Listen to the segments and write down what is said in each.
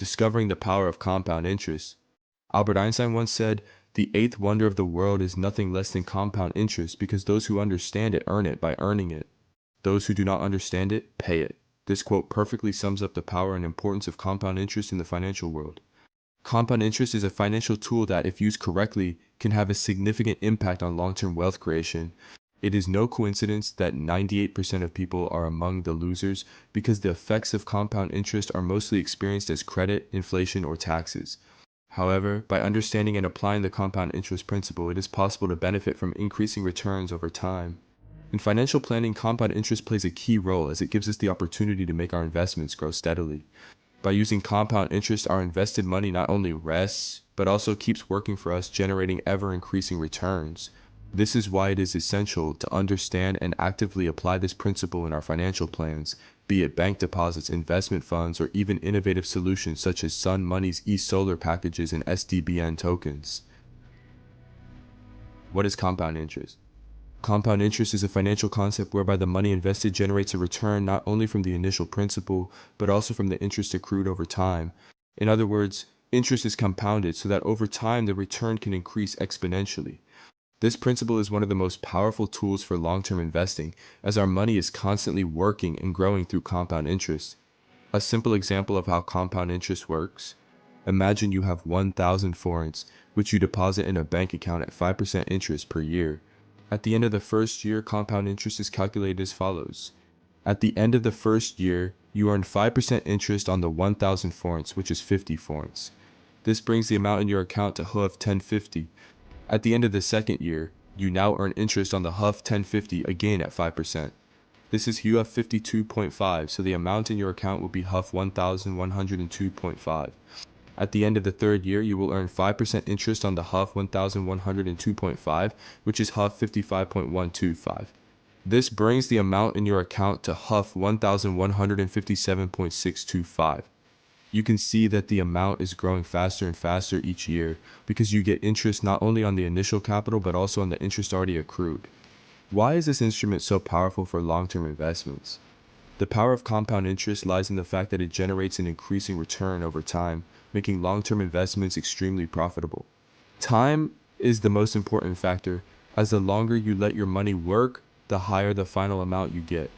discovering the power of compound interest. Albert Einstein once said, "The eighth wonder of the world is nothing less than compound interest because those who understand it earn it by earning it. Those who do not understand it pay it." This quote perfectly sums up the power and importance of compound interest in the financial world. Compound interest is a financial tool that, if used correctly, can have a significant impact on long-term wealth creation. It is no coincidence that 98% of people are among the losers because the effects of compound interest are mostly experienced as credit, inflation, or taxes. However, by understanding and applying the compound interest principle, it is possible to benefit from increasing returns over time. In financial planning, compound interest plays a key role as it gives us the opportunity to make our investments grow steadily. By using compound interest, our invested money not only rests, but also keeps working for us, generating ever-increasing returns. This is why it is essential to understand and actively apply this principle in our financial plans, be it bank deposits, investment funds, or even innovative solutions such as SunMoney's eSolar packages and SDBN tokens. What is compound interest? Compound interest is a financial concept whereby the money invested generates a return not only from the initial principal, but also from the interest accrued over time. In other words, interest is compounded so that over time the return can increase exponentially. This principle is one of the most powerful tools for long-term investing, as our money is constantly working and growing through compound interest. A simple example of how compound interest works: imagine you have 1,000 forints, which you deposit in a bank account at 5% interest per year. At the end of the first year, compound interest is calculated as follows. At the end of the first year, you earn 5% interest on the 1,000 forints, which is 50 forints. This brings the amount in your account to HUF 1050. At the end of the second year, you now earn interest on the HUF 1050 again at 5%. This is HUF 52.5, so the amount in your account will be HUF 1102.5. At the end of the third year, you will earn 5% interest on the HUF 1102.5, which is HUF 55.125. This brings the amount in your account to HUF 1157.625. You can see that the amount is growing faster and faster each year because you get interest not only on the initial capital but also on the interest already accrued. Why is this instrument so powerful for long-term investments? The power of compound interest lies in the fact that it generates an increasing return over time, making long-term investments extremely profitable. Time is the most important factor, as the longer you let your money work, the higher the final amount you get.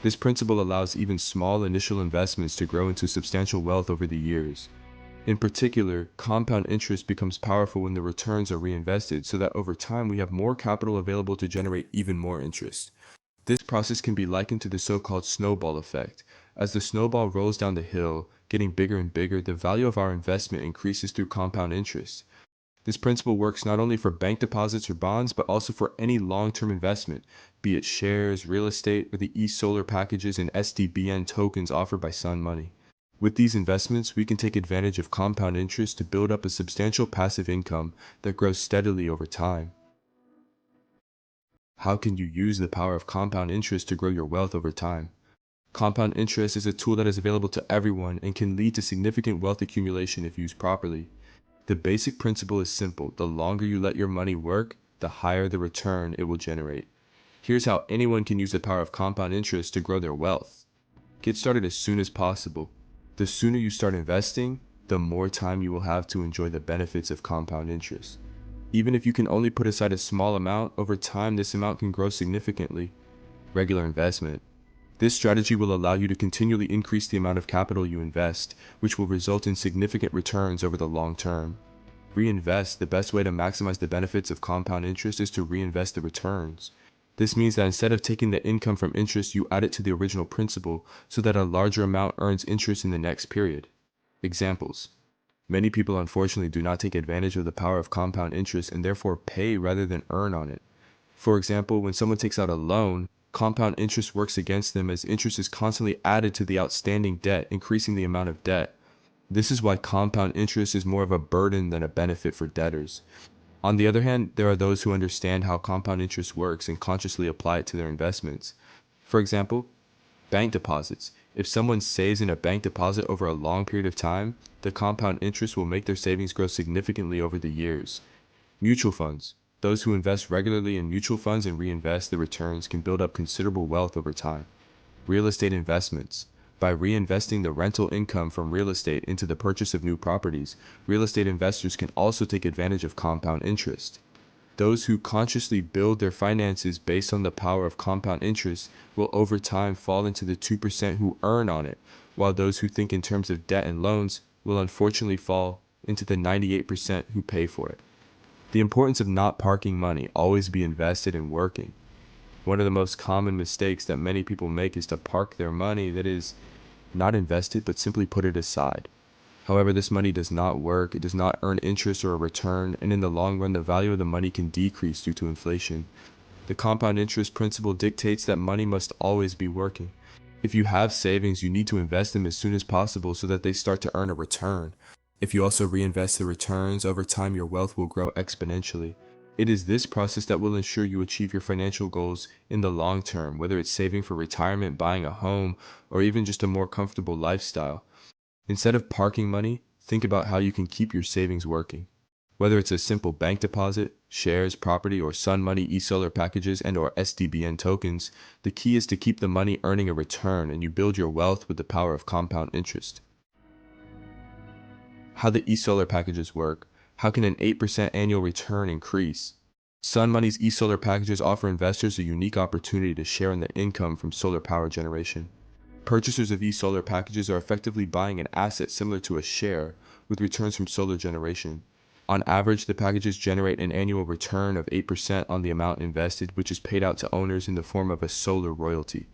This principle allows even small initial investments to grow into substantial wealth over the years. In particular, compound interest becomes powerful when the returns are reinvested, so that over time we have more capital available to generate even more interest. This process can be likened to the so-called snowball effect. As the snowball rolls down the hill, getting bigger and bigger, the value of our investment increases through compound interest. This principle works not only for bank deposits or bonds, but also for any long-term investment, be it shares, real estate, or the eSolar packages and SDBN tokens offered by SunMoney. With these investments, we can take advantage of compound interest to build up a substantial passive income that grows steadily over time. How can you use the power of compound interest to grow your wealth over time? Compound interest is a tool that is available to everyone and can lead to significant wealth accumulation if used properly. The basic principle is simple: the longer you let your money work, the higher the return it will generate. Here's how anyone can use the power of compound interest to grow their wealth. Get started as soon as possible. The sooner you start investing, the more time you will have to enjoy the benefits of compound interest. Even if you can only put aside a small amount, over time this amount can grow significantly. Regular investment. This strategy will allow you to continually increase the amount of capital you invest, which will result in significant returns over the long term. Reinvest. The best way to maximize the benefits of compound interest is to reinvest the returns. This means that instead of taking the income from interest, you add it to the original principal so that a larger amount earns interest in the next period. Examples. Many people unfortunately do not take advantage of the power of compound interest and therefore pay rather than earn on it. For example, when someone takes out a loan, compound interest works against them as interest is constantly added to the outstanding debt, increasing the amount of debt. This is why compound interest is more of a burden than a benefit for debtors. On the other hand, there are those who understand how compound interest works and consciously apply it to their investments. For example, bank deposits. If someone saves in a bank deposit over a long period of time, the compound interest will make their savings grow significantly over the years. Mutual funds. Those who invest regularly in mutual funds and reinvest the returns can build up considerable wealth over time. Real estate investments. By reinvesting the rental income from real estate into the purchase of new properties, real estate investors can also take advantage of compound interest. Those who consciously build their finances based on the power of compound interest will over time fall into the 2% who earn on it, while those who think in terms of debt and loans will unfortunately fall into the 98% who pay for it. The importance of not parking money, always be invested in working. One of the most common mistakes that many people make is to park their money that is not invested but simply put it aside. However, this money does not work, it does not earn interest or a return, and in the long run the value of the money can decrease due to inflation. The compound interest principle dictates that money must always be working. If you have savings, you need to invest them as soon as possible so that they start to earn a return. If you also reinvest the returns, over time your wealth will grow exponentially. It is this process that will ensure you achieve your financial goals in the long term, whether it's saving for retirement, buying a home, or even just a more comfortable lifestyle. Instead of parking money, think about how you can keep your savings working. Whether it's a simple bank deposit, shares, property, or SunMoney eSolar packages and/or SDBN tokens, the key is to keep the money earning a return and you build your wealth with the power of compound interest. How the eSolar packages work. How can an 8% annual return increase? SunMoney's eSolar packages offer investors a unique opportunity to share in the income from solar power generation. Purchasers of eSolar packages are effectively buying an asset similar to a share, with returns from solar generation. On average, the packages generate an annual return of 8% on the amount invested, which is paid out to owners in the form of a solar royalty.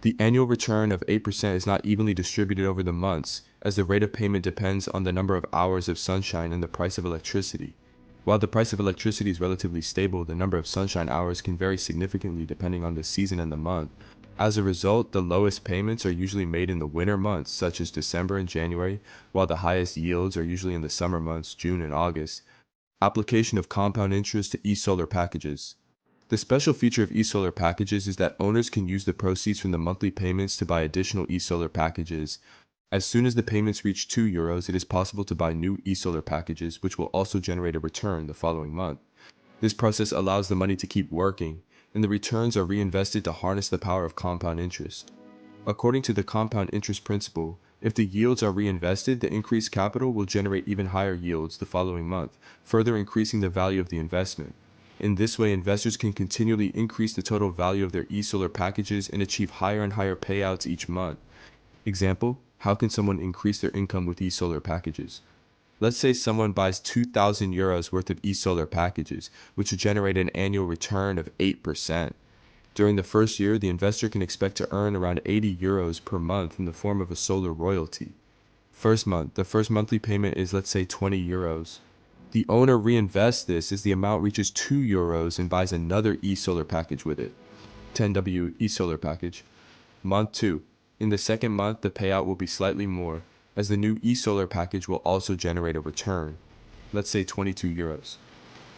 The annual return of 8% is not evenly distributed over the months, as the rate of payment depends on the number of hours of sunshine and the price of electricity. While the price of electricity is relatively stable, the number of sunshine hours can vary significantly depending on the season and the month. As a result, the lowest payments are usually made in the winter months, such as December and January, while the highest yields are usually in the summer months, June and August. Application of compound interest to eSolar packages. The special feature of eSolar packages is that owners can use the proceeds from the monthly payments to buy additional eSolar packages. As soon as the payments reach €2, it is possible to buy new eSolar packages, which will also generate a return the following month. This process allows the money to keep working, and the returns are reinvested to harness the power of compound interest. According to the compound interest principle, if the yields are reinvested, the increased capital will generate even higher yields the following month, further increasing the value of the investment. In this way, investors can continually increase the total value of their eSolar packages and achieve higher and higher payouts each month. Example, how can someone increase their income with eSolar packages? Let's say someone buys €2,000 worth of eSolar packages, which would generate an annual return of 8%. During the first year, the investor can expect to earn around €80 per month in the form of a solar royalty. First month, the first monthly payment is, let's say, €20. The owner reinvests this as the amount reaches €2 and buys another eSolar package with it. 10W eSolar package. Month 2. In the second month, the payout will be slightly more, as the new eSolar package will also generate a return. Let's say €22.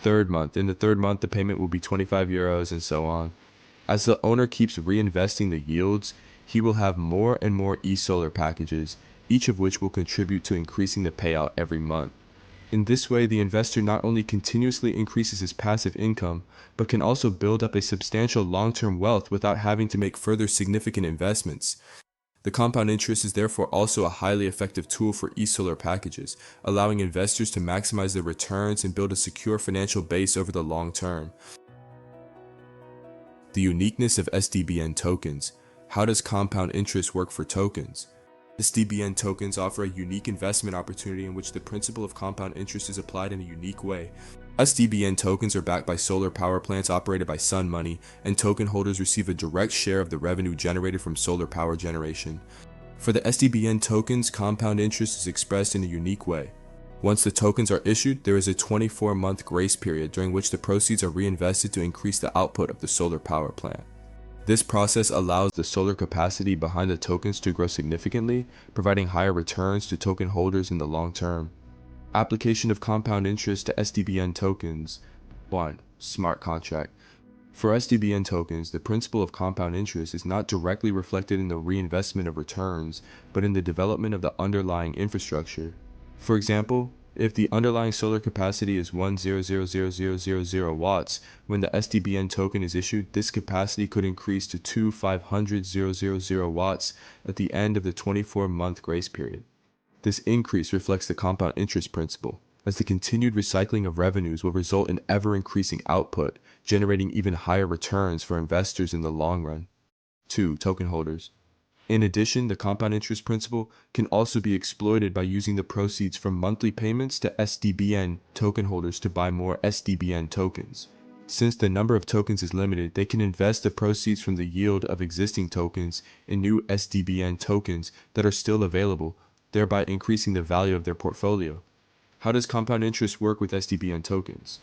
Third month. In the third month, the payment will be €25 and so on. As the owner keeps reinvesting the yields, he will have more and more eSolar packages, each of which will contribute to increasing the payout every month. In this way, the investor not only continuously increases his passive income, but can also build up a substantial long-term wealth without having to make further significant investments. The compound interest is therefore also a highly effective tool for eSolar packages, allowing investors to maximize their returns and build a secure financial base over the long term. The uniqueness of SDBN tokens. How does compound interest work for tokens? SDBN tokens offer a unique investment opportunity in which the principle of compound interest is applied in a unique way. SDBN tokens are backed by solar power plants operated by SunMoney, and token holders receive a direct share of the revenue generated from solar power generation. For the SDBN tokens, compound interest is expressed in a unique way. Once the tokens are issued, there is a 24-month grace period during which the proceeds are reinvested to increase the output of the solar power plant. This process allows the solar capacity behind the tokens to grow significantly, providing higher returns to token holders in the long term. Application of compound interest to SDBN tokens. 1. Smart contract. For SDBN tokens, the principle of compound interest is not directly reflected in the reinvestment of returns, but in the development of the underlying infrastructure. For example, If the underlying solar capacity is 1,000,000 watts, when the SDBN token is issued, this capacity could increase to 2,500,000 watts at the end of the 24-month grace period. This increase reflects the compound interest principle, as the continued recycling of revenues will result in ever-increasing output, generating even higher returns for investors in the long run. 2. Token holders. In addition, the compound interest principle can also be exploited by using the proceeds from monthly payments to SDBN token holders to buy more SDBN tokens. Since the number of tokens is limited, they can invest the proceeds from the yield of existing tokens in new SDBN tokens that are still available, thereby increasing the value of their portfolio. How does compound interest work with SDBN tokens?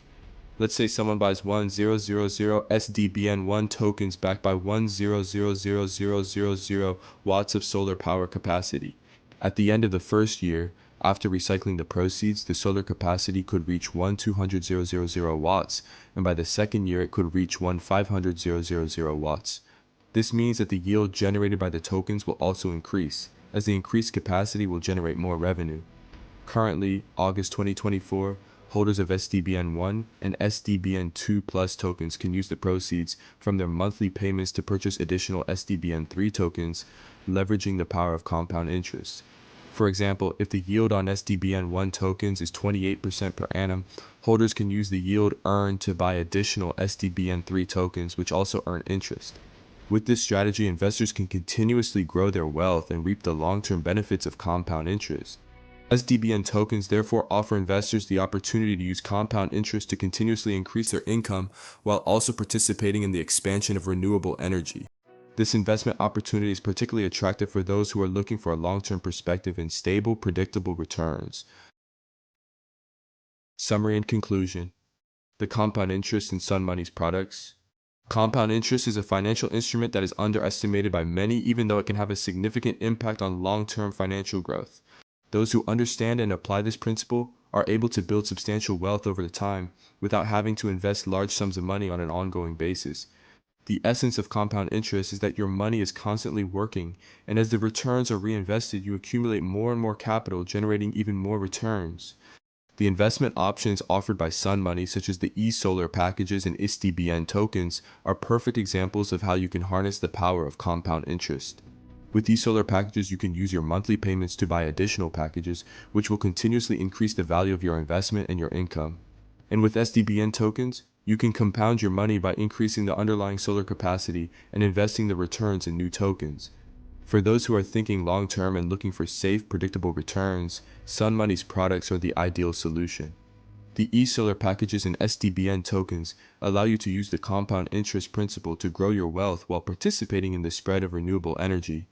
Let's say someone buys 1,000 SDBN1 tokens backed by 1,000,000 watts of solar power capacity. At the end of the first year, after recycling the proceeds, the solar capacity could reach 1,200,000 watts, and by the second year it could reach 1,500,000 watts. This means that the yield generated by the tokens will also increase, as the increased capacity will generate more revenue. Currently, August 2024, holders of SDBN1 and SDBN2 Plus tokens can use the proceeds from their monthly payments to purchase additional SDBN3 tokens, leveraging the power of compound interest. For example, if the yield on SDBN1 tokens is 28% per annum, holders can use the yield earned to buy additional SDBN3 tokens, which also earn interest. With this strategy, investors can continuously grow their wealth and reap the long-term benefits of compound interest. SDBN tokens therefore offer investors the opportunity to use compound interest to continuously increase their income while also participating in the expansion of renewable energy. This investment opportunity is particularly attractive for those who are looking for a long-term perspective and stable, predictable returns. Summary and conclusion. The compound interest in SunMoney's products. Compound interest is a financial instrument that is underestimated by many, even though it can have a significant impact on long-term financial growth. Those who understand and apply this principle are able to build substantial wealth over time without having to invest large sums of money on an ongoing basis. The essence of compound interest is that your money is constantly working, and as the returns are reinvested, you accumulate more and more capital, generating even more returns. The investment options offered by SunMoney, such as the eSolar packages and SDBN tokens, are perfect examples of how you can harness the power of compound interest. With eSolar packages, you can use your monthly payments to buy additional packages, which will continuously increase the value of your investment and your income. And with SDBN tokens, you can compound your money by increasing the underlying solar capacity and investing the returns in new tokens. For those who are thinking long-term and looking for safe, predictable returns, SunMoney's products are the ideal solution. The eSolar packages and SDBN tokens allow you to use the compound interest principle to grow your wealth while participating in the spread of renewable energy.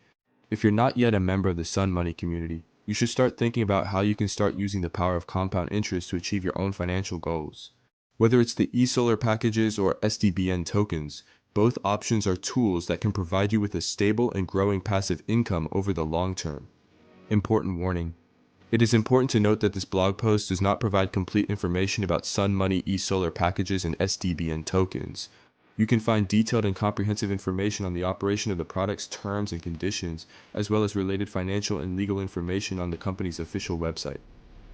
If you're not yet a member of the SunMoney community, you should start thinking about how you can start using the power of compound interest to achieve your own financial goals. Whether it's the eSolar packages or SDBN tokens, both options are tools that can provide you with a stable and growing passive income over the long term. Important warning. It is important to note that this blog post does not provide complete information about SunMoney eSolar packages and SDBN tokens. You can find detailed and comprehensive information on the operation of the product's terms and conditions, as well as related financial and legal information on the company's official website.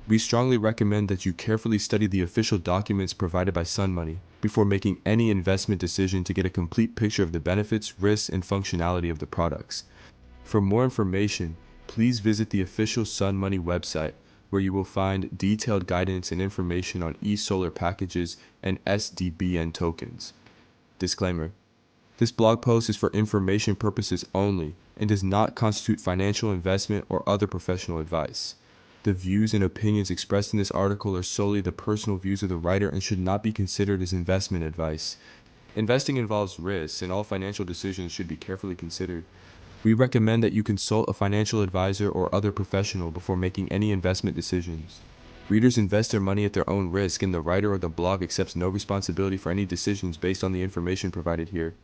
We strongly recommend that you carefully study the official documents provided by SunMoney before making any investment decision to get a complete picture of the benefits, risks, and functionality of the products. For more information, please visit the official SunMoney website, where you will find detailed guidance and information on eSolar packages and SDBN tokens. Disclaimer. This blog post is for information purposes only and does not constitute financial investment or other professional advice. The views and opinions expressed in this article are solely the personal views of the writer and should not be considered as investment advice. Investing involves risks, and all financial decisions should be carefully considered. We recommend that you consult a financial advisor or other professional before making any investment decisions. Readers invest their money at their own risk, and the writer or the blog accepts no responsibility for any decisions based on the information provided here.